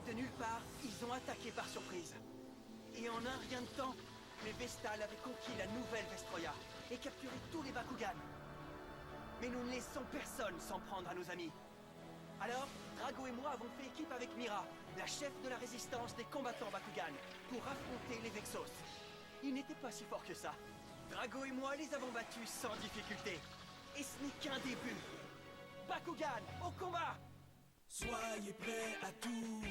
de nulle part, ils ont attaqué par surprise. Et en un rien de temps, les Vestals avaient conquis la nouvelle Vestroia et capturé tous les Bakugan. Mais nous ne laissons personne s'en prendre à nos amis. Alors, Drago et moi avons fait équipe avec Mira, la chef de la résistance des combattants Bakugan, pour affronter les Vexos. Ils n'étaient pas si forts que ça. Drago et moi les avons battus sans difficulté. Et ce n'est qu'un début. Bakugan, au combat! Soyez prêts à tout.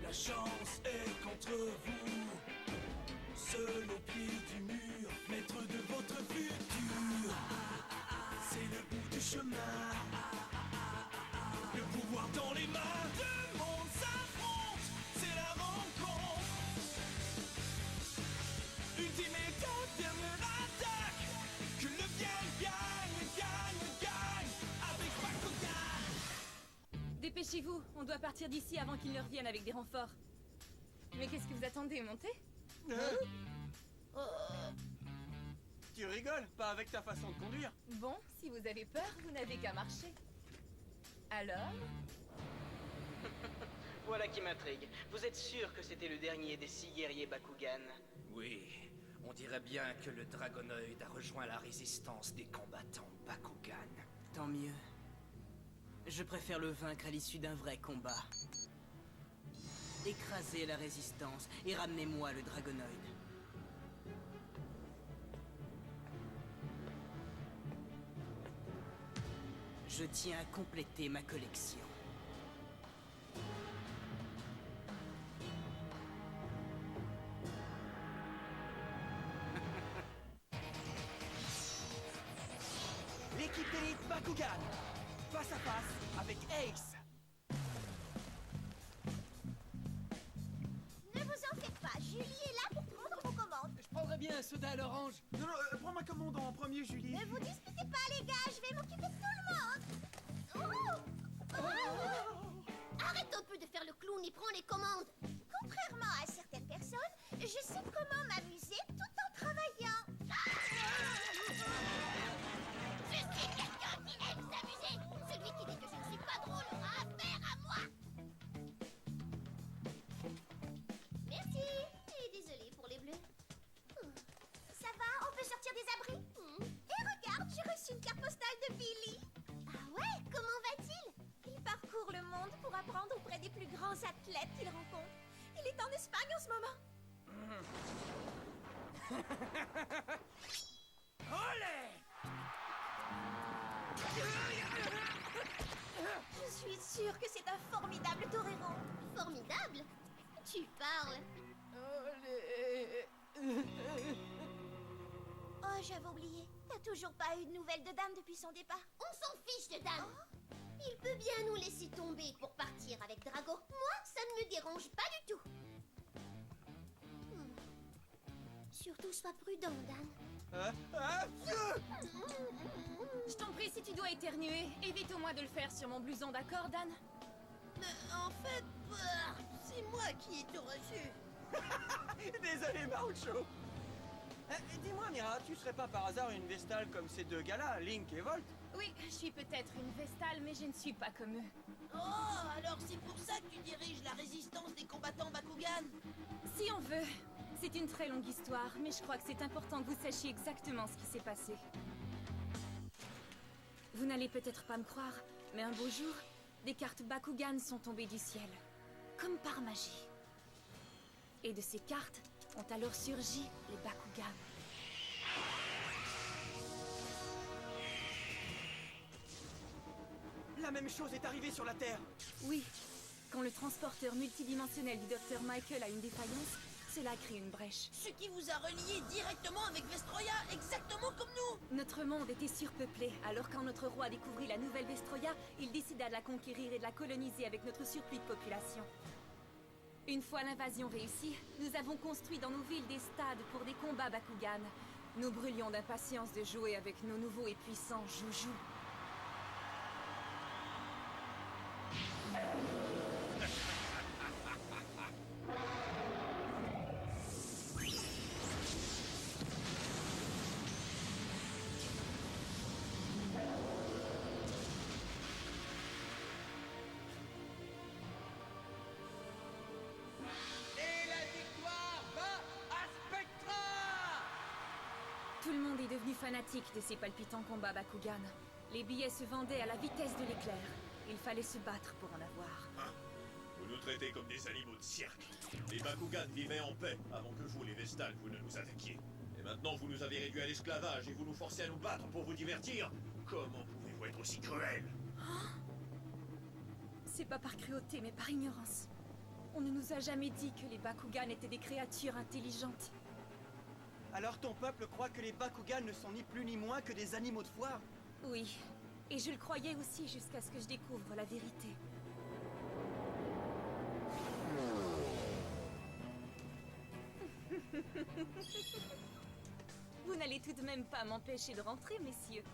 La chance est contre vous. Seul au pied du mur, maître de votre futur. C'est le bout du chemin. Le pouvoir dans les mains. Deux mondes s'affrontent. C'est la rencontre. Ultimate dernière attaque. Que le bien gagne avec Bakugan. Dépêchez-vous, on doit partir d'ici avant qu'ils ne reviennent avec des renforts. Mais qu'est-ce que vous attendez, montez? Tu rigoles, pas avec ta façon de conduire. Bon, si vous avez peur, vous n'avez qu'à marcher. Alors? Voilà qui m'intrigue. Vous êtes sûr que c'était le dernier des 6 guerriers Bakugan? Oui, on dirait bien que le Dragonoid a rejoint la résistance des combattants Bakugan. Tant mieux. Je préfère le vaincre à l'issue d'un vrai combat. Écrasez la résistance et ramenez-moi le Dragonoid. Je tiens à compléter ma collection. L'équipe d'élite Bakugan, face à face avec Ace. Ne vous en faites pas, Julie est là pour prendre vos commandes. Je prendrais bien un soda à l'orange. Non, prends ma commande en premier, Julie. Ne vous disputez pas, les gars, je vais m'occuper de tout le monde. Arrête un peu de faire le clown et prends les commandes. Contrairement à certaines personnes, je sais comment m'amuser tout en travaillant. Je suis quelqu'un qui aime s'amuser. Celui qui dit que je ne suis pas drôle aura affaire à moi. Merci. Et désolée pour les bleus. Ça va, on peut sortir des abris. Et regarde, j'ai reçu une carte postale de Billy. Ah ouais, comment va-t-il? Il parcourt le monde pour apprendre auprès des plus grands athlètes qu'il rencontre. Il est en Espagne en ce moment. Olé! Je suis sûre que c'est un formidable torero. Formidable? Tu parles. Oh, j'avais oublié. T'as toujours pas eu de nouvelles de Dan depuis son départ? On s'en fiche de Dan. Il peut bien nous laisser tomber pour partir avec Drago. Moi, ça ne me dérange pas du tout. Surtout, sois prudent, Dan. Je t'en prie, si tu dois éternuer, évite au moins de le faire sur mon blouson, d'accord, Dan? En fait, c'est moi qui ai tout reçu. Désolé, Marucho. Dis-moi, Mira, tu serais pas par hasard une Vestale comme ces deux gars-là, Link et Volt? Oui, je suis peut-être une Vestale, mais je ne suis pas comme eux. Oh, alors c'est pour ça que tu diriges la résistance des combattants Bakugan? Si on veut. C'est une très longue histoire, mais je crois que c'est important que vous sachiez exactement ce qui s'est passé. Vous n'allez peut-être pas me croire, mais un beau jour, des cartes Bakugan sont tombées du ciel. Comme par magie. Et de ces cartes ont alors surgi les Bakugan. La même chose est arrivée sur la Terre. Oui, quand le transporteur multidimensionnel du Dr Michael a une défaillance, cela crée une brèche. Ce qui vous a relié directement avec Vestroia, exactement comme nous. Notre monde était surpeuplé, alors quand notre roi découvrit la nouvelle Vestroia, il décida de la conquérir et de la coloniser avec notre surplus de population. Une fois l'invasion réussie, nous avons construit dans nos villes des stades pour des combats Bakugan. Nous brûlions d'impatience de jouer avec nos nouveaux et puissants joujoux. fanatique de ces palpitants combats Bakugan. Les billets se vendaient à la vitesse de l'éclair. Il fallait se battre pour en avoir. Hein? Vous nous traitez comme des animaux de cirque. Les Bakugan vivaient en paix avant que vous, les Vestals, vous ne nous attaquiez. Et maintenant, vous nous avez réduits à l'esclavage et vous nous forcez à nous battre pour vous divertir. Comment pouvez-vous être aussi cruel? C'est pas par cruauté, mais par ignorance. On ne nous a jamais dit que les Bakugan étaient des créatures intelligentes. Alors ton peuple croit que les Bakugan ne sont ni plus ni moins que des animaux de foire? Oui, et je le croyais aussi jusqu'à ce que je découvre la vérité. Vous n'allez tout de même pas m'empêcher de rentrer, messieurs.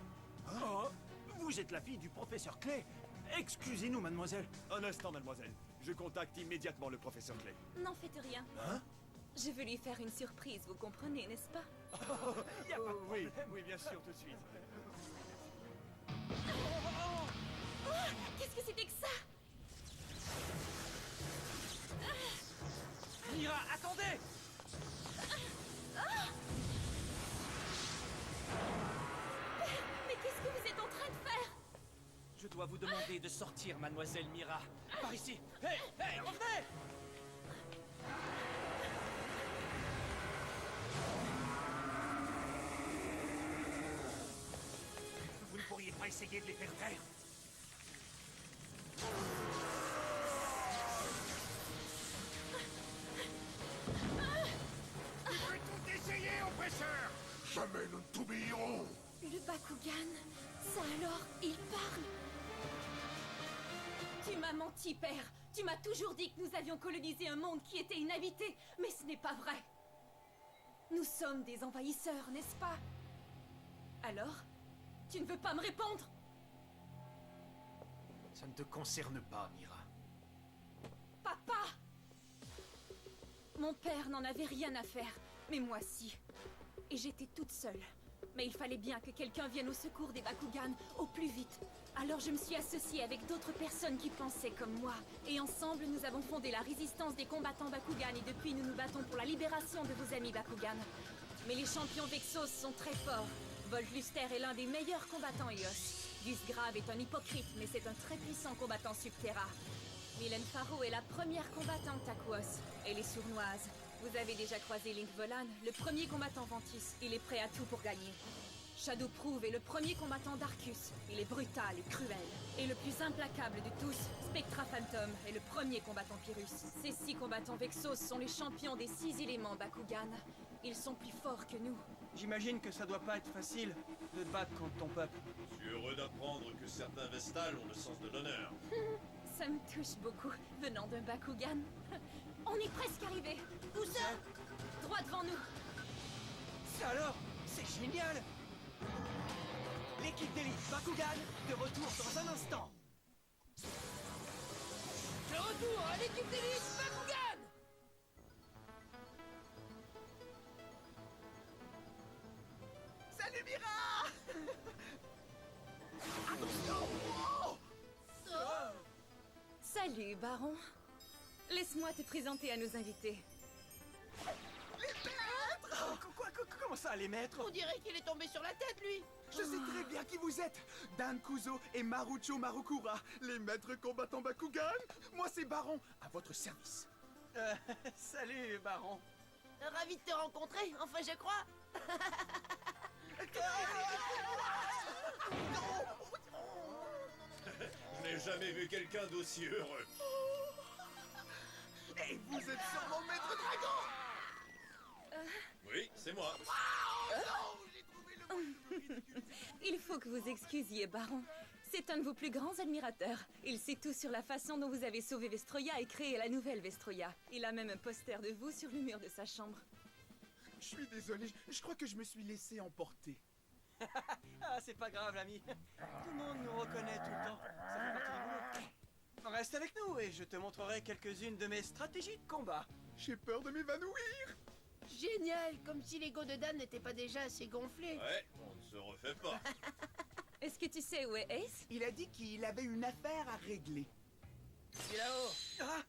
Oh, vous êtes la fille du professeur Clay. Excusez-nous, mademoiselle. Un instant, mademoiselle. Je contacte immédiatement le professeur Clay. N'en faites rien. Hein? Je veux lui faire une surprise, vous comprenez, n'est-ce pas? Oui, oui, bien sûr, tout de suite. Oh, qu'est-ce que c'était que ça? Mira, attendez! Mais qu'est-ce que vous êtes en train de faire? Je dois vous demander de sortir, mademoiselle Mira. Par ici. Hé, hé, revenez! Vous ne pourriez pas essayer de les faire taire? Tu peux tout essayer, oppresseur! Jamais nous ne t'oublierons! Le Bakugan, ça alors, il parle. Tu m'as menti, père. Tu m'as toujours dit que nous avions colonisé un monde qui était inhabité, mais ce n'est pas vrai. Nous sommes des envahisseurs, n'est-ce pas? Alors, tu ne veux pas me répondre? Ça ne te concerne pas, Mira. Papa! Mon père n'en avait rien à faire, mais moi si. Et j'étais toute seule. Mais il fallait bien que quelqu'un vienne au secours des Bakugan au plus vite. Alors je me suis associée avec d'autres personnes qui pensaient comme moi. Et ensemble, nous avons fondé la résistance des combattants Bakugan et depuis, nous nous battons pour la libération de vos amis Bakugan. Mais les champions Vexos sont très forts. Volt Luster est l'un des meilleurs combattants Eos. Gus Grave est un hypocrite, mais c'est un très puissant combattant Subterra. Mylène Farrow est la première combattante Aquos. Elle est sournoise. Vous avez déjà croisé Link Volan, le premier combattant Ventus. Il est prêt à tout pour gagner. Shadow Prove est le premier combattant d'Arcus. Il est brutal et cruel. Et le plus implacable de tous, Spectra Phantom, est le premier combattant Pyrrhus. Ces 6 combattants Vexos sont les champions des 6 éléments Bakugan. Ils sont plus forts que nous. J'imagine que ça doit pas être facile de te battre contre ton peuple. Je suis heureux d'apprendre que certains Vestals ont le sens de l'honneur. Ça me touche beaucoup, venant d'un Bakugan. On est presque arrivé. Où ça? Droit devant nous. Ça alors, c'est génial! L'équipe d'élite Bakugan, de retour dans un instant. De retour à l'équipe d'élite Bakugan! Salut, Mira! Attention! Oh! Salut, Baron. Laisse-moi te présenter à nos invités. Comment ça, les maîtres? On dirait qu'il est tombé sur la tête, lui! Je sais très bien qui vous êtes! Dan Kuzo et Marucho Marukura, les maîtres combattants Bakugan! Moi, c'est Baron, à votre service. Salut, Baron. Ravi de te rencontrer, enfin je crois! Je n'ai jamais vu quelqu'un d'aussi heureux. Et vous êtes sûrement Maître Dragon! Oui, c'est moi. Il faut que vous excusiez, Baron. C'est un de vos plus grands admirateurs. Il sait tout sur la façon dont vous avez sauvé Vestroya et créé la nouvelle Vestroya. Il a même un poster de vous sur le mur de sa chambre. Je suis désolé, je crois que je me suis laissé emporter. Ah, c'est pas grave, l'ami. Tout le monde nous reconnaît tout le temps. Ça fait partie du boulot. Reste avec nous et je te montrerai quelques-unes de mes stratégies de combat. J'ai peur de m'évanouir. Génial! Comme si l'ego de Dan n'était pas déjà assez gonflé. Ouais, on ne se refait pas. Est-ce que tu sais où est Ace? Il a dit qu'il avait une affaire à régler. Il est là-haut. Ah,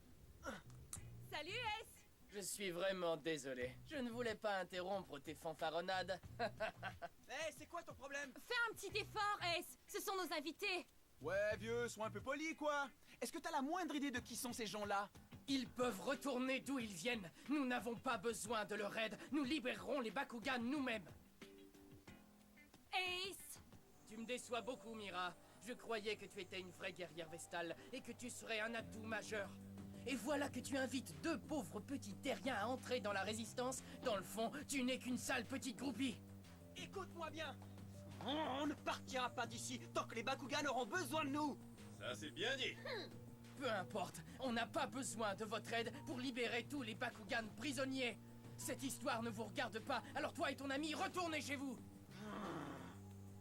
Salut, Ace! Je suis vraiment désolé. Je ne voulais pas interrompre tes fanfaronnades. Hé, c'est quoi ton problème? Fais un petit effort, Ace. Ce sont nos invités. Ouais, vieux, sois un peu poli, quoi. Est-ce que t'as la moindre idée de qui sont ces gens-là? Ils peuvent retourner d'où ils viennent. Nous n'avons pas besoin de leur aide. Nous libérerons les Bakugan nous-mêmes. Ace! Tu me déçois beaucoup, Mira. Je croyais que tu étais une vraie guerrière vestale et que tu serais un atout majeur. Et voilà que tu invites deux pauvres petits terriens à entrer dans la résistance. Dans le fond, tu n'es qu'une sale petite groupie. Écoute-moi bien. On ne partira pas d'ici tant que les Bakugan auront besoin de nous. Ça, c'est bien dit. Peu importe, on n'a pas besoin de votre aide pour libérer tous les Bakugan prisonniers. Cette histoire ne vous regarde pas, alors toi et ton ami, retournez chez vous.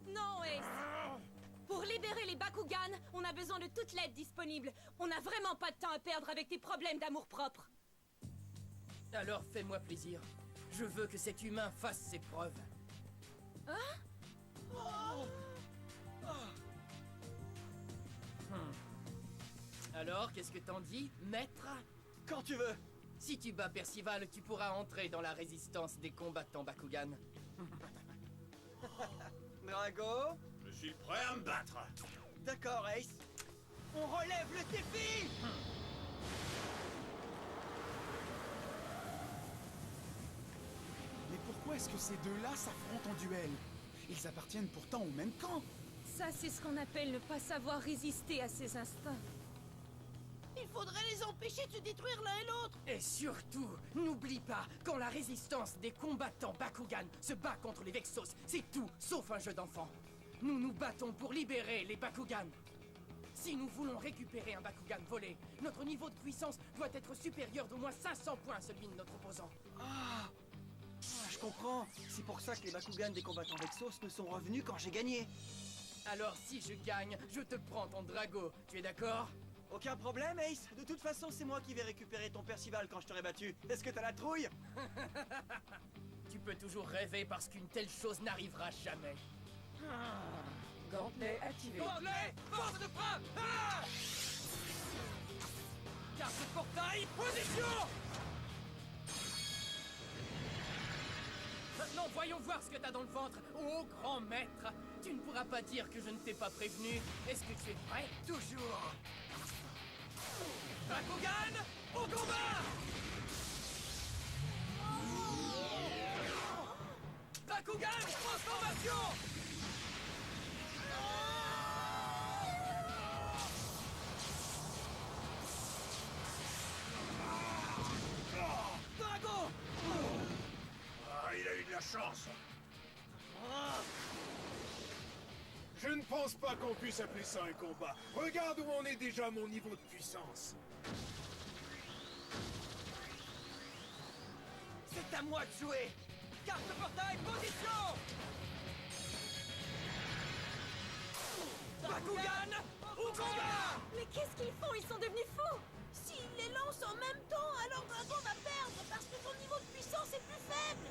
Non, Ace! Pour libérer les Bakugan, on a besoin de toute l'aide disponible. On n'a vraiment pas de temps à perdre avec tes problèmes d'amour-propre. Alors fais-moi plaisir. Je veux que cet humain fasse ses preuves. Alors, qu'est-ce que t'en dis, maître? Quand tu veux. Si tu bats Percival, tu pourras entrer dans la résistance des combattants Bakugan. Drago? Je suis prêt à me battre. D'accord, Ace. On relève le défi. Mais pourquoi est-ce que ces deux-là s'affrontent en duel? Ils appartiennent pourtant au même camp. Ça, c'est ce qu'on appelle ne pas savoir résister à ses instincts. Il faudrait les empêcher de se détruire l'un et l'autre. Et surtout, n'oublie pas, quand la résistance des combattants Bakugan se bat contre les Vexos, c'est tout sauf un jeu d'enfant. Nous nous battons pour libérer les Bakugan. Si nous voulons récupérer un Bakugan volé, notre niveau de puissance doit être supérieur d'au moins 500 points à celui de notre opposant. Je comprends. C'est pour ça que les Bakugan des combattants Vexos me sont revenus quand j'ai gagné. Alors si je gagne, je te prends ton Drago. Tu es d'accord? Aucun problème, Ace. De toute façon, c'est moi qui vais récupérer ton Percival quand je t'aurai battu. Est-ce que t'as la trouille? Tu peux toujours rêver parce qu'une telle chose n'arrivera jamais. Gantelet activé. Gantelet, force de frappe. Ah! Carte de portail, position. Maintenant, voyons voir ce que t'as dans le ventre. Oh, grand maître, tu ne pourras pas dire que je ne t'ai pas prévenu. Est-ce que tu es prêt? Toujours. Bakugan, au combat. Bakugan, transformation. Drago. Ah, il a eu de la chance. Je ne pense pas qu'on puisse appeler ça un combat. Regarde où on est déjà à mon niveau de puissance. C'est à moi de jouer. Carte de portail, position. Bakugan, au combat. Mais qu'est-ce qu'ils font? Ils sont devenus fous! S'il les lance en même temps, alors Drago va perdre parce que son niveau de puissance est plus faible.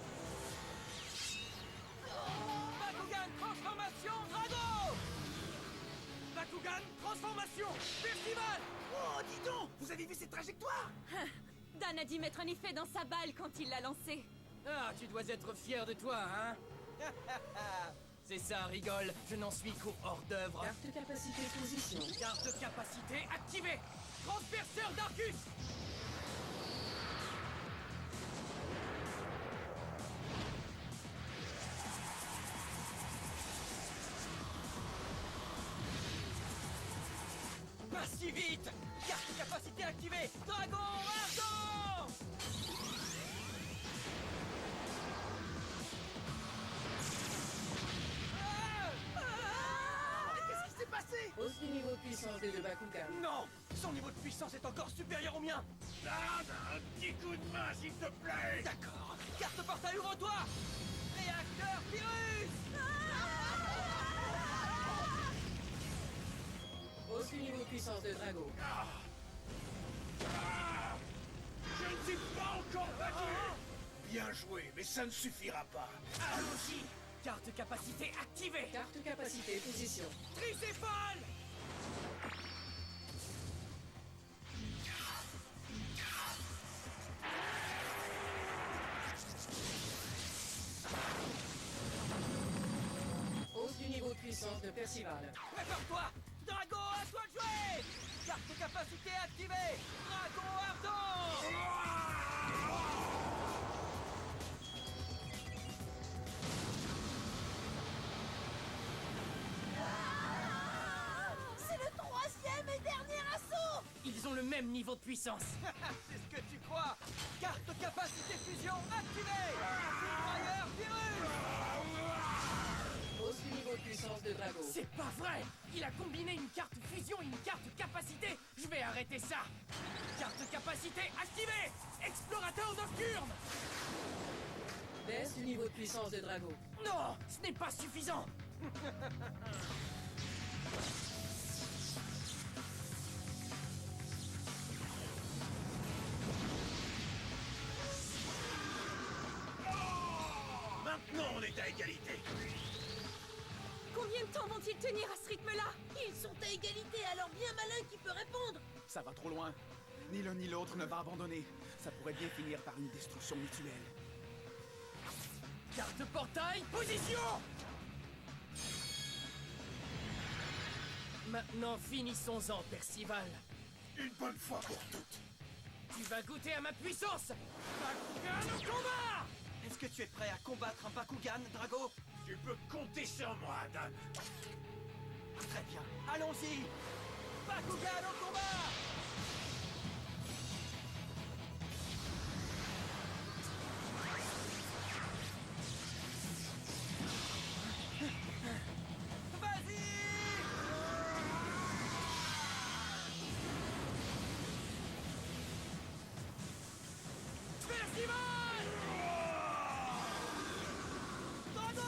Bakugan, transformation, Drago. Bakugan, transformation, Percival. Oh, dis donc! Vous avez vu cette trajectoire? Dan a dû mettre un effet dans sa balle quand il l'a lancée. Ah, tu dois être fier de toi, hein? C'est ça, rigole. Je n'en suis qu'au hors-d'œuvre. Carte capacité position. Carte de capacité activée. Transperceur d'Arcus. Pas si vite. Carte de capacité activée. Dragon, ardent. Qu'est-ce qui s'est passé? Hausse du niveau de puissance des deux Bakugan. Non. Son niveau de puissance est encore supérieur au mien. Un petit coup de main, s'il te plaît. D'accord. Carte de portail, ouvre-toi. Réacteur virus. Hausse du niveau de puissance de Drago. Je ne suis pas encore battu. Bien joué, mais ça ne suffira pas. Allons-y. Carte capacité activée. Carte capacité position. Tricéphale. Percival. Prépare-toi! Drago, à toi de jouer! Carte capacité activée! Drago ardent! C'est le troisième et dernier assaut! Ils ont le même niveau de puissance. C'est ce que tu crois! Carte capacité fusion activée! Foudroyeur virus! Hausse du niveau de puissance de Drago. C'est pas vrai! Il a combiné une carte fusion et une carte capacité. Je vais arrêter ça. Carte capacité activée. Explorateur nocturne. Baisse du niveau de puissance de Drago. Non, ce n'est pas suffisant. Maintenant, on est à égalité. Combien de temps vont-ils tenir à ce rythme-là? Ils sont à égalité, alors bien malin qui peut répondre! Ça va trop loin. Ni l'un ni l'autre ne va abandonner. Ça pourrait bien finir par une destruction mutuelle. Carte portail, position. Maintenant, finissons-en, Percival. Une bonne fois pour toutes. Tu vas goûter à ma puissance. Bakugan au combat. Est-ce que tu es prêt à combattre un Bakugan, Drago? Tu peux compter sur moi, Dan. Très bien, allons-y! Bakugan au combat! Vas-y! Percival! Drago!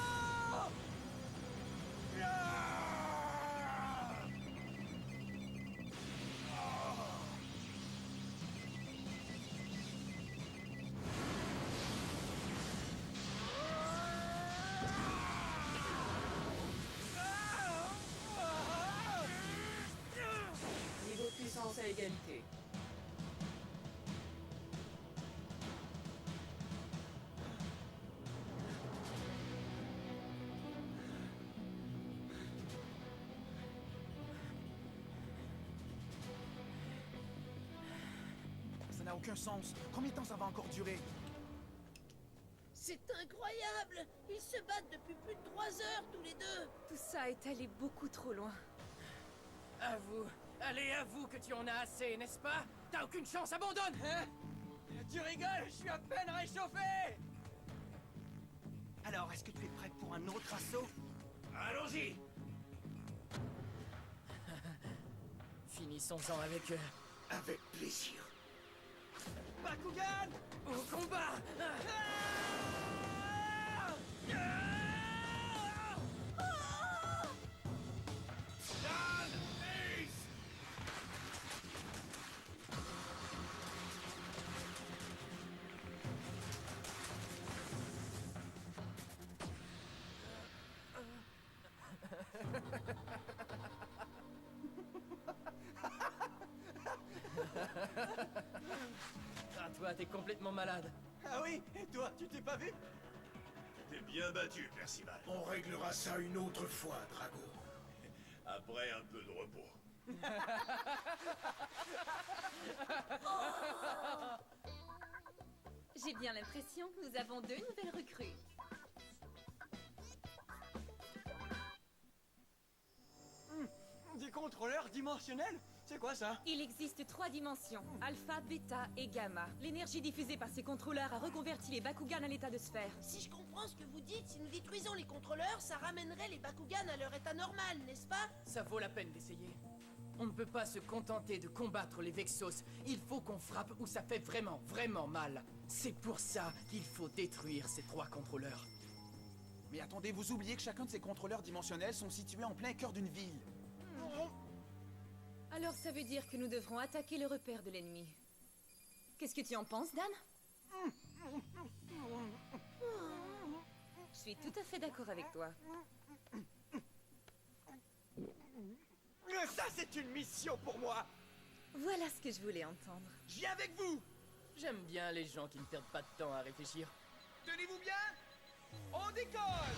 Niveau de puissance à égalité. Ça n'a aucun sens. Combien de temps ça va encore durer? C'est incroyable! Ils se battent depuis plus de 3 heures tous les deux! Tout ça est allé beaucoup trop loin. Avoue, allez, avoue que tu en as assez, n'est-ce pas? T'as aucune chance, abandonne! Hein? Tu rigoles, je suis à peine réchauffé! Alors, est-ce que tu es prêt pour un autre assaut? Allons-y. Finissons-en avec eux. Avec plaisir. Bakugan! Au combat! Dan! Ace! Ah, toi, t'es complètement malade. Ah oui, et toi, tu t'es pas vu? T'es bien battu, Percival. On réglera ça une autre fois, Drago. Après un peu de repos. J'ai bien l'impression que nous avons 2 nouvelles recrues. Des contrôleurs dimensionnels? C'est quoi ça? Il existe 3 dimensions, alpha, bêta et gamma. L'énergie diffusée par ces contrôleurs a reconverti les Bakugan à l'état de sphère. Si je comprends ce que vous dites, si nous détruisons les contrôleurs, ça ramènerait les Bakugan à leur état normal, n'est-ce pas? Ça vaut la peine d'essayer. On ne peut pas se contenter de combattre les Vexos. Il faut qu'on frappe où ça fait vraiment, vraiment mal. C'est pour ça qu'il faut détruire ces 3 contrôleurs. Mais attendez, vous oubliez que chacun de ces contrôleurs dimensionnels sont situés en plein cœur d'une ville. Alors ça veut dire que nous devrons attaquer le repère de l'ennemi. Qu'est-ce que tu en penses, Dan? Je suis tout à fait d'accord avec toi. Ça, c'est une mission pour moi! Voilà ce que je voulais entendre. Je viens avec vous! J'aime bien les gens qui ne perdent pas de temps à réfléchir. Tenez-vous bien! On décolle!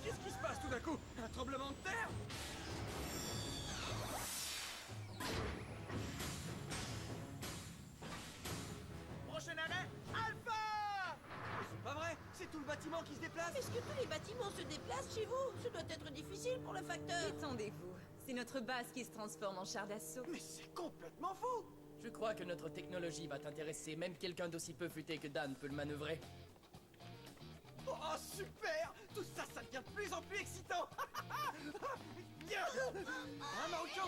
Qu'est-ce qui se passe tout d'un coup? Un tremblement de terre? Prochain arrêt, Alpha! C'est pas vrai, c'est tout le bâtiment qui se déplace. Est-ce que tous les bâtiments se déplacent chez vous? Ce doit être difficile pour le facteur. Détendez-vous. C'est notre base qui se transforme en char d'assaut. Mais c'est complètement fou! Je crois que notre technologie va t'intéresser. Même quelqu'un d'aussi peu futé que Dan peut le manœuvrer. Oh, super! Tout ça, ça devient de plus en plus excitant! Viens! Hein, Marucho?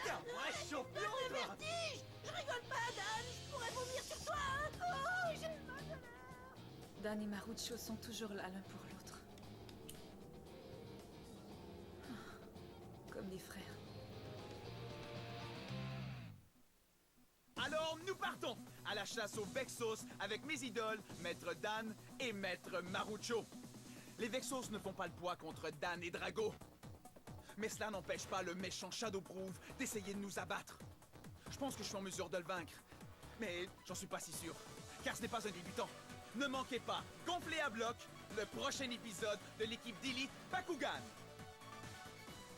T'es un vrai champion, Le toi! vertige! Je rigole pas, Dan! Je pourrais vomir sur toi, hein! Oh, j'ai mal à l'air. Dan et Marucho sont toujours là l'un pour l'autre. Comme des frères. Alors nous partons à la chasse aux Vexos avec mes idoles, Maître Dan et Maître Marucho. Les Vexos ne font pas le poids contre Dan et Drago. Mais cela n'empêche pas le méchant Shadowproof d'essayer de nous abattre. Je pense que je suis en mesure de le vaincre. Mais j'en suis pas si sûr, car ce n'est pas un débutant. Ne manquez pas, gonflez à bloc, le prochain épisode de l'équipe d'élite Bakugan.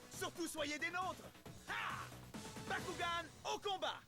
Surtout soyez des nôtres. Ha! Bakugan au combat!